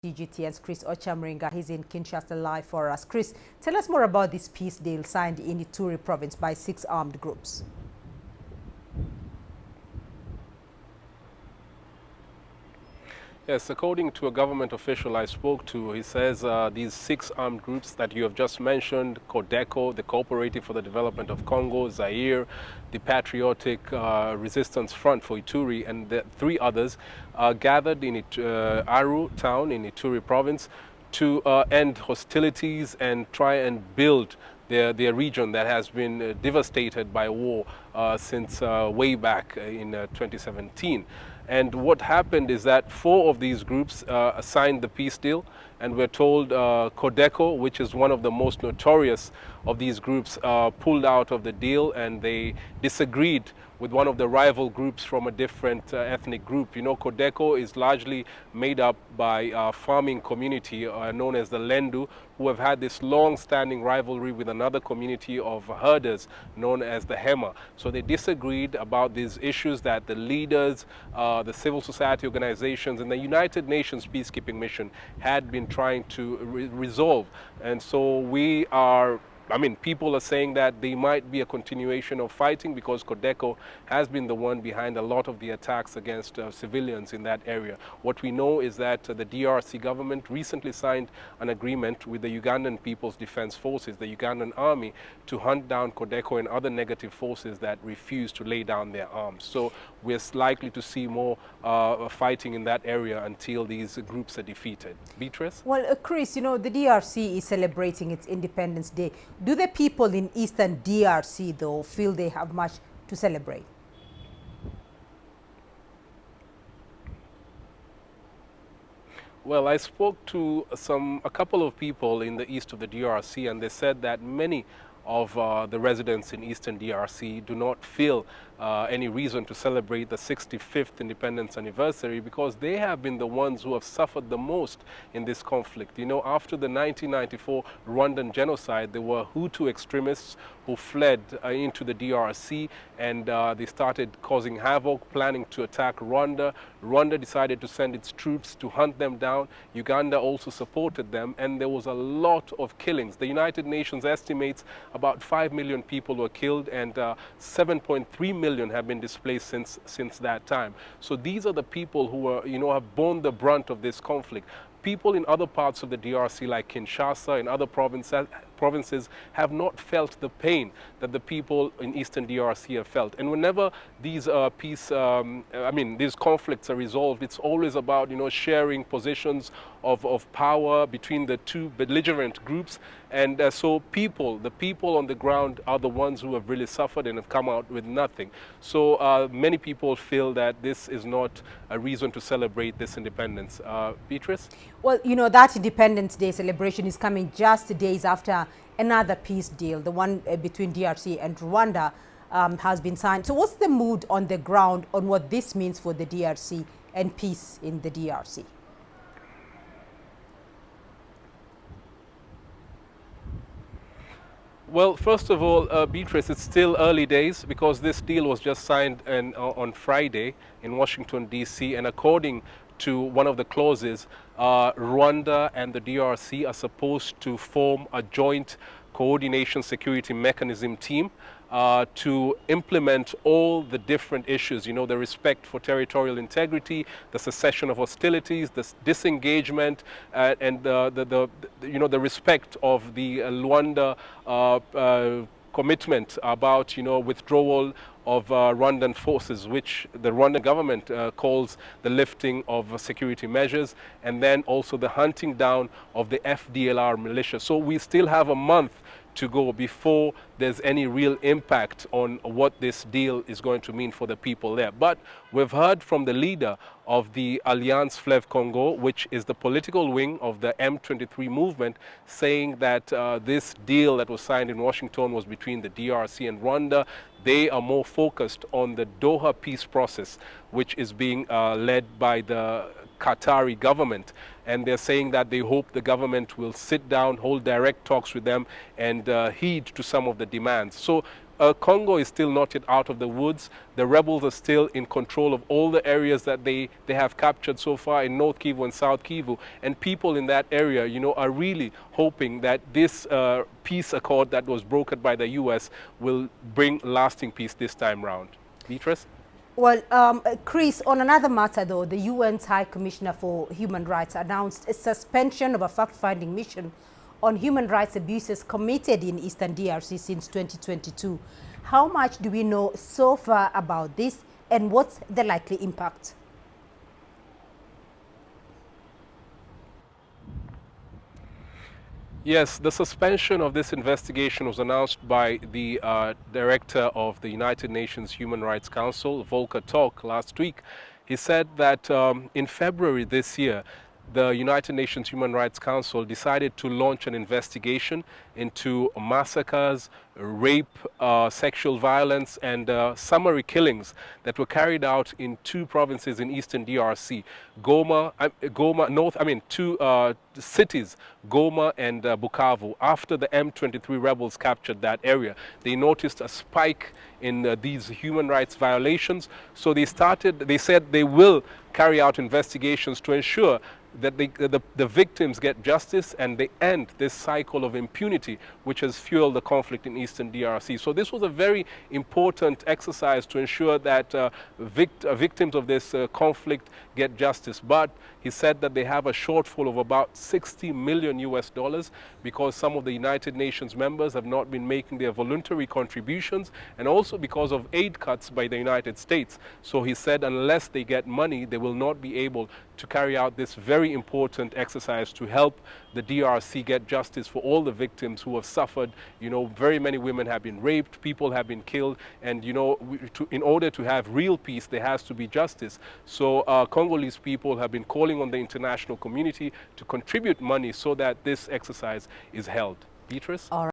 CGTN's Chris Ochamringa. He's in Kinshasa live for us. Chris, tell us more about this peace deal signed in Ituri province by 6 armed groups. Yes, according to a government official I spoke to, he says these 6 armed groups that you have just mentioned, CODECO, the Cooperative for the Development of Congo, Zaire, the Patriotic Resistance Front for Ituri, and the 3 others gathered in Aru town in Ituri province to end hostilities and try and build their region that has been devastated by war since way back in 2017. And what happened is that 4 of these groups signed the peace deal, and we're told CODECO, which is one of the most notorious of these groups, pulled out of the deal, and they disagreed with one of the rival groups from a different ethnic group. You know, CODECO is largely made up by a farming community known as the Lendu, who have had this long-standing rivalry with another community of herders known as the Hema. So they disagreed about these issues that the leaders, the civil society organizations, and the United Nations peacekeeping mission had been trying to resolve. And so people are saying that there might be a continuation of fighting because CODECO has been the one behind a lot of the attacks against civilians in that area. What we know is that the DRC government recently signed an agreement with the Ugandan People's Defense Forces, the Ugandan army, to hunt down CODECO and other negative forces that refuse to lay down their arms. So we're likely to see more fighting in that area until these groups are defeated. Beatrice? Well, Chris, you know, the DRC is celebrating its Independence Day. Do the people in Eastern DRC, though, feel they have much to celebrate? Well, I spoke to a couple of people in the east of the DRC, and they said that many of the residents in Eastern DRC do not feel any reason to celebrate the 65th independence anniversary because they have been the ones who have suffered the most in this conflict. You know, after the 1994 Rwandan genocide, there were Hutu extremists who fled into the DRC, and they started causing havoc, planning to attack Rwanda. Rwanda decided to send its troops to hunt them down. Uganda also supported them, and there was a lot of killings. The United Nations estimates about 5 million people were killed, and 7.3 million have been displaced since that time. So these are the people who are, have borne the brunt of this conflict. People in other parts of the DRC, like Kinshasa and other provinces, have not felt the pain that the people in Eastern DRC have felt. And whenever these these conflicts are resolved, it's always about, sharing positions of power between the 2 belligerent groups. And so the people on the ground are the ones who have really suffered and have come out with nothing. So many people feel that this is not a reason to celebrate this independence. Beatrice? Well, that Independence Day celebration is coming just days after another peace deal, the one between DRC and Rwanda, has been signed. So what's the mood on the ground on what this means for the DRC and peace in the DRC? Well, first of all, Beatrice, it's still early days because this deal was just signed on Friday in Washington, D.C. And according to one of the clauses, Rwanda and the DRC are supposed to form a joint coordination security mechanism team to implement all the different issues, the respect for territorial integrity, the cessation of hostilities, the disengagement, and the respect of the Luanda commitment about, withdrawal of Rwandan forces, which the Rwandan government calls the lifting of security measures, and then also the hunting down of the FDLR militia. So we still have a month to go before there's any real impact on what this deal is going to mean for the people there. But we've heard from the leader of the Alliance Fleuve Congo, which is the political wing of the M23 movement, saying that this deal that was signed in Washington was between the DRC and Rwanda. They are more focused on the Doha peace process, which is being led by the Qatari government, and they're saying that they hope the government will sit down, hold direct talks with them, and heed to some of the demands. So Congo is still not yet out of the woods. The rebels are still in control of all the areas that they have captured so far in North Kivu and South Kivu. And people in that area, you know, are really hoping that this peace accord that was brokered by the U.S. will bring lasting peace this time round. Beatrice? Well, Chris, on another matter, though, the UN's High Commissioner for Human Rights announced a suspension of a fact-finding mission on human rights abuses committed in Eastern DRC since 2022. How much do we know so far about this, and what's the likely impact? Yes, the suspension of this investigation was announced by the director of the United Nations Human Rights Council, Volker Turk, last week. He said that in February this year, the United Nations Human Rights Council decided to launch an investigation into massacres, rape, sexual violence, and summary killings that were carried out in two provinces in eastern DRC, two cities, Goma and Bukavu. After the M23 rebels captured that area, they noticed a spike in these human rights violations. So they said they will carry out investigations to ensure that the victims get justice and they end this cycle of impunity which has fueled the conflict in eastern DRC. So this was a very important exercise to ensure that victims of this conflict get justice. But he said that they have a shortfall of about $60 million because some of the United Nations members have not been making their voluntary contributions, and also because of aid cuts by the United States. So he said unless they get money, they will not be able to carry out this very important exercise to help the DRC get justice for all the victims who have suffered. You know, very many women have been raped, people have been killed, and you know, in order to have real peace, there has to be justice. So Congolese people have been calling on the international community to contribute money so that this exercise is held. Beatrice? All right.